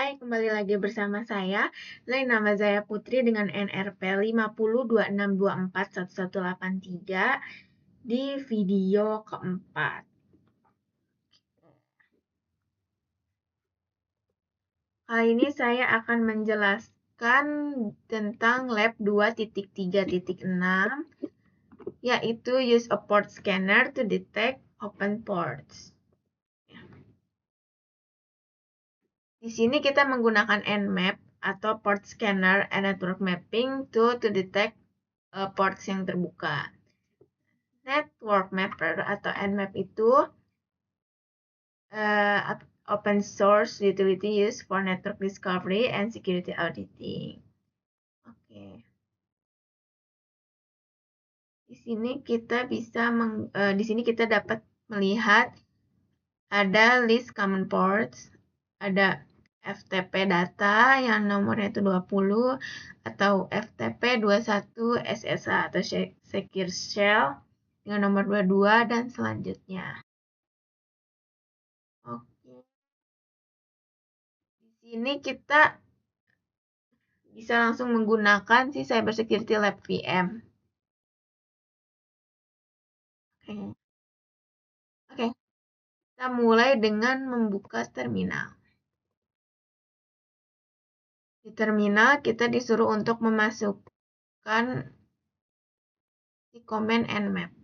Hai, kembali lagi bersama saya. Nama saya Putri dengan NRP 5026241183 di video keempat. Kali ini saya akan menjelaskan tentang lab 2.3.6, yaitu use a port scanner to detect open ports. Di sini kita menggunakan Nmap atau port scanner and network mapping to detect ports yang terbuka. Network mapper atau Nmap itu open source utility used for network discovery and security auditing. Oke. Di sini kita dapat melihat ada list common ports, ada FTP data yang nomornya itu 20 atau FTP 21 SSH atau Secure Shell dengan nomor 22 dan selanjutnya. Oke. Di sini kita bisa langsung menggunakan si Cybersecurity Lab VM. Oke. Kita mulai dengan membuka terminal. Di terminal kita disuruh untuk memasukkan si komen Nmap.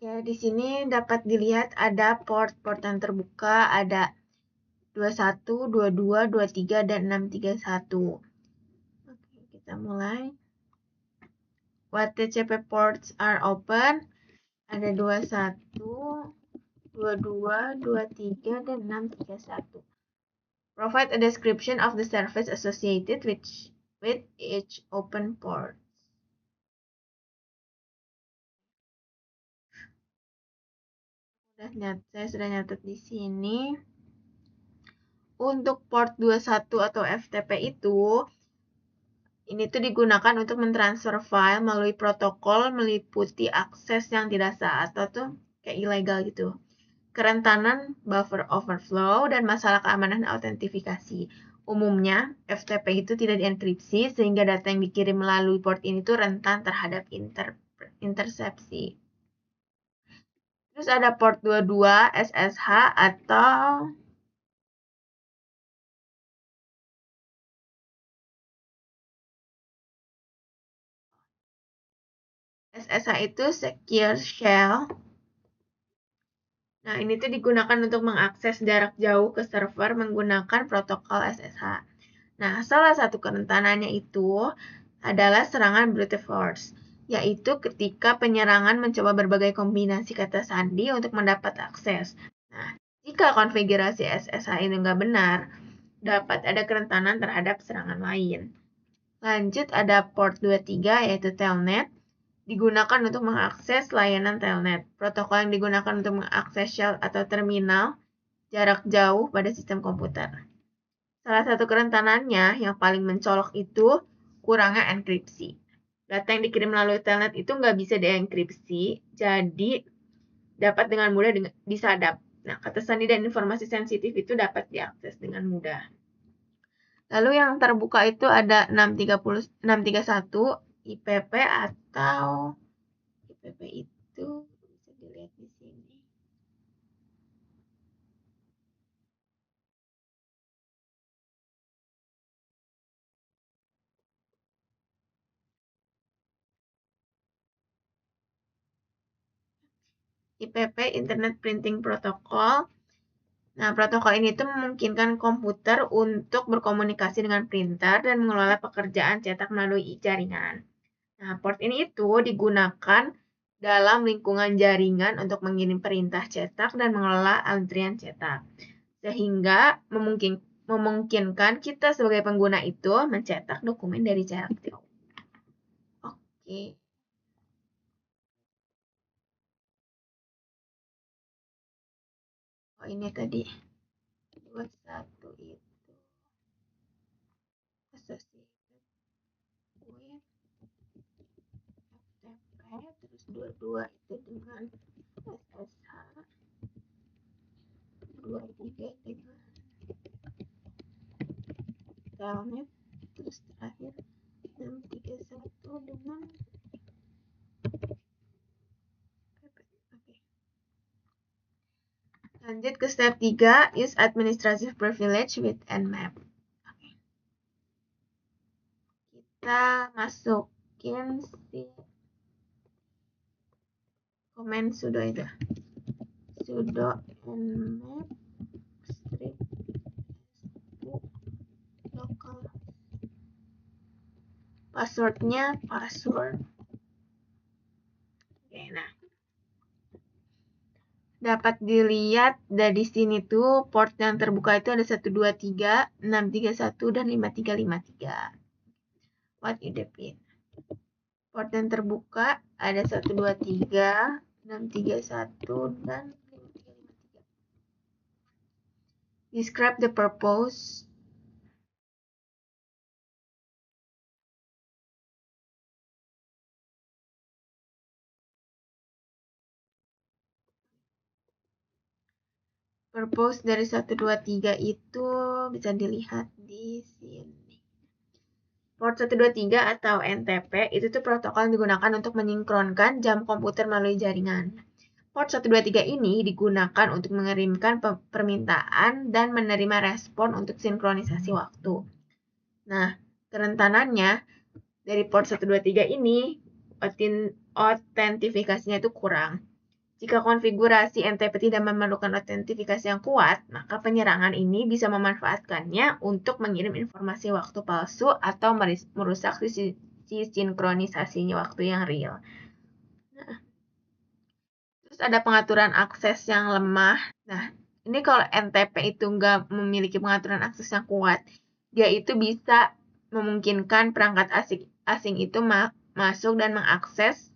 Oke, di sini dapat dilihat ada port-port yang terbuka, ada 21, 22, 23, dan 631. Oke, kita mulai. What TCP ports are open? Ada 21, 22, 23, dan 631. Provide a description of the service associated with each open port. Saya sudah nyatet di sini. Untuk port 21 atau FTP itu, ini tuh digunakan untuk mentransfer file melalui protokol meliputi akses yang tidak sah atau tuh kayak ilegal gitu. Kerentanan buffer overflow dan masalah keamanan autentifikasi. Umumnya, FTP itu tidak dienkripsi sehingga data yang dikirim melalui port ini tuh rentan terhadap intersepsi. Terus ada port 22 SSH atau SSH itu Secure Shell. Nah, ini tuh digunakan untuk mengakses jarak jauh ke server menggunakan protokol SSH. Nah, salah satu kerentanannya itu adalah serangan brute force, yaitu ketika penyerangan mencoba berbagai kombinasi kata sandi untuk mendapat akses. Nah, jika konfigurasi SSH itu nggak benar, dapat ada kerentanan terhadap serangan lain. Lanjut ada port 23 yaitu telnet, digunakan untuk mengakses layanan telnet. Protokol yang digunakan untuk mengakses shell atau terminal jarak jauh pada sistem komputer. Salah satu kerentanannya yang paling mencolok itu kurangnya enkripsi. Data yang dikirim melalui telnet itu nggak bisa dienkripsi, jadi dapat dengan mudah disadap. Nah, kata sandi dan informasi sensitif itu dapat diakses dengan mudah. Lalu yang terbuka itu ada 631 IPP atau IPP itu bisa dilihat di sini. IPP Internet Printing Protocol. Nah, protokol ini tuh memungkinkan komputer untuk berkomunikasi dengan printer dan mengelola pekerjaan cetak melalui jaringan. Nah, port ini itu digunakan dalam lingkungan jaringan untuk mengirim perintah cetak dan mengelola antrian cetak. sehingga memungkinkan kita sebagai pengguna itu mencetak dokumen dari jarak jauh. Oke. Oh, ini tadi 21 itu associated with FTP, terus 22 itu dengan SSH, 23 dengan Telnet, terus terakhir 631 dengan Lanjut ke step 3, use administrative privilege with Nmap. Kita masukin si komen sudo itu. Sudo nmap strip local. Passwordnya password. Oke, nah. Dapat dilihat dari sini tuh port yang terbuka itu ada 123, 631 dan 5353. What is the pin? Port yang terbuka ada 123, 631 dan 5353. Describe the purpose. Purpose dari 123 itu bisa dilihat di sini. Port 123 atau NTP itu tuh protokol yang digunakan untuk menyinkronkan jam komputer melalui jaringan. Port 123 ini digunakan untuk mengirimkan permintaan dan menerima respon untuk sinkronisasi waktu. Nah, kerentanannya dari port 123 ini autentifikasinya itu kurang. Jika konfigurasi NTP tidak memerlukan autentifikasi yang kuat, maka penyerangan ini bisa memanfaatkannya untuk mengirim informasi waktu palsu atau merusak sisi sinkronisasinya waktu yang real. Nah, terus ada pengaturan akses yang lemah. Nah, ini kalau NTP itu nggak memiliki pengaturan akses yang kuat, dia itu bisa memungkinkan perangkat asing itu masuk dan mengakses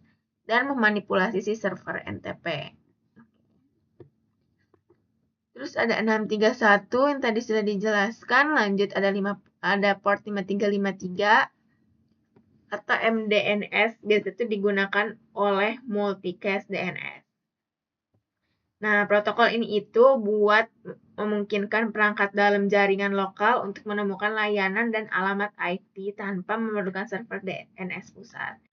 dan memanipulasi si server NTP. Terus ada 631 yang tadi sudah dijelaskan. Lanjut ada port 5353 atau MDNS. Biasanya itu digunakan oleh multicast DNS. Nah, protokol ini itu buat memungkinkan perangkat dalam jaringan lokal untuk menemukan layanan dan alamat IP tanpa memerlukan server DNS pusat.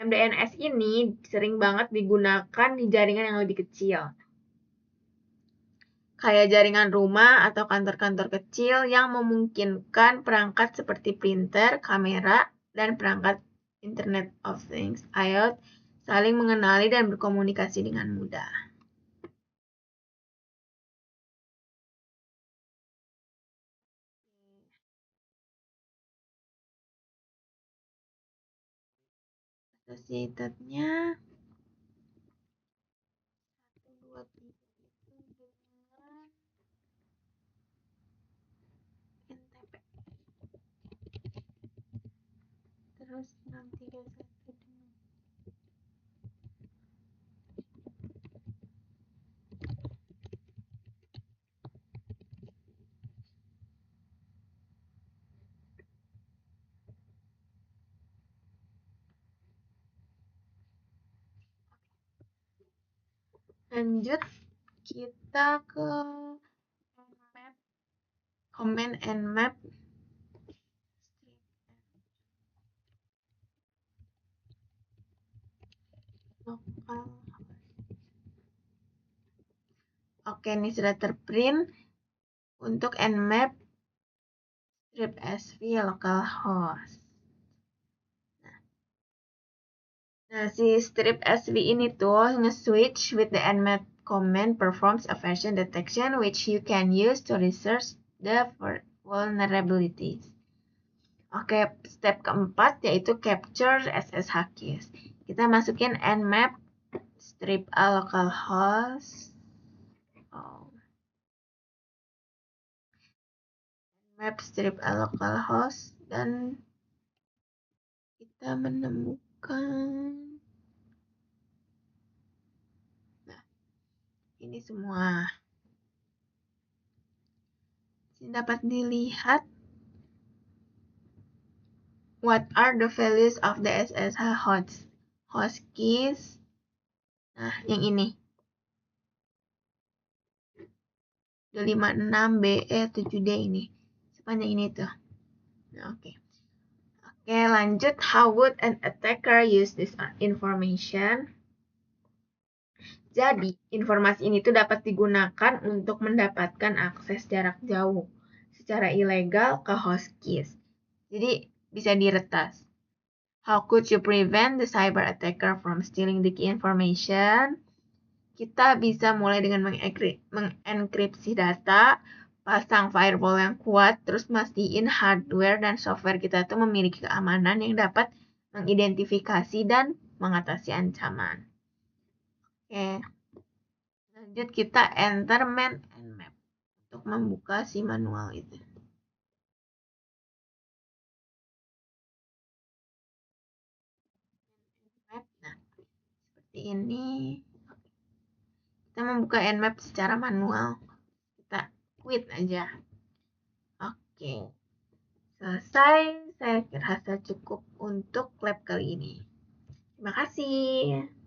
MDNS ini sering banget digunakan di jaringan yang lebih kecil, kayak jaringan rumah atau kantor-kantor kecil yang memungkinkan perangkat seperti printer, kamera, dan perangkat Internet of Things (IoT) saling mengenali dan berkomunikasi dengan mudah. Associated-nya 123 itu dengan NTP. Terus 631 dengan lanjut kita ke Nmap, command Nmap lokal. Oke, ini sudah terprint untuk Nmap strip SV localhost. Nah, si strip SV ini tuh nge-switch with the Nmap command performs a version detection which you can use to research the vulnerabilities. Oke, step keempat yaitu capture SSH keys. Kita masukin Nmap strip a localhost. map strip localhost dan kita menemukan ini semua. Ini dapat dilihat what are the values of the SSH host keys. Nah, yang ini. 256 BE 7D ini. Sepanjang ini tuh. Nah, oke. Oke, lanjut. How would an attacker use this information? Jadi, informasi ini tuh dapat digunakan untuk mendapatkan akses jarak jauh secara ilegal ke host keys. Jadi, bisa diretas. How could you prevent the cyber attacker from stealing the key information? Kita bisa mulai dengan mengenkripsi data, pasang firewall yang kuat, terus mastiin hardware dan software kita tuh memiliki keamanan yang dapat mengidentifikasi dan mengatasi ancaman. Oke. Lanjut kita enter man and map untuk membuka si manual itu. Nah, seperti ini. Kita membuka nmap secara manual. Kita quit aja. Oke. Selesai. Saya rasa cukup untuk lab kali ini. Terima kasih.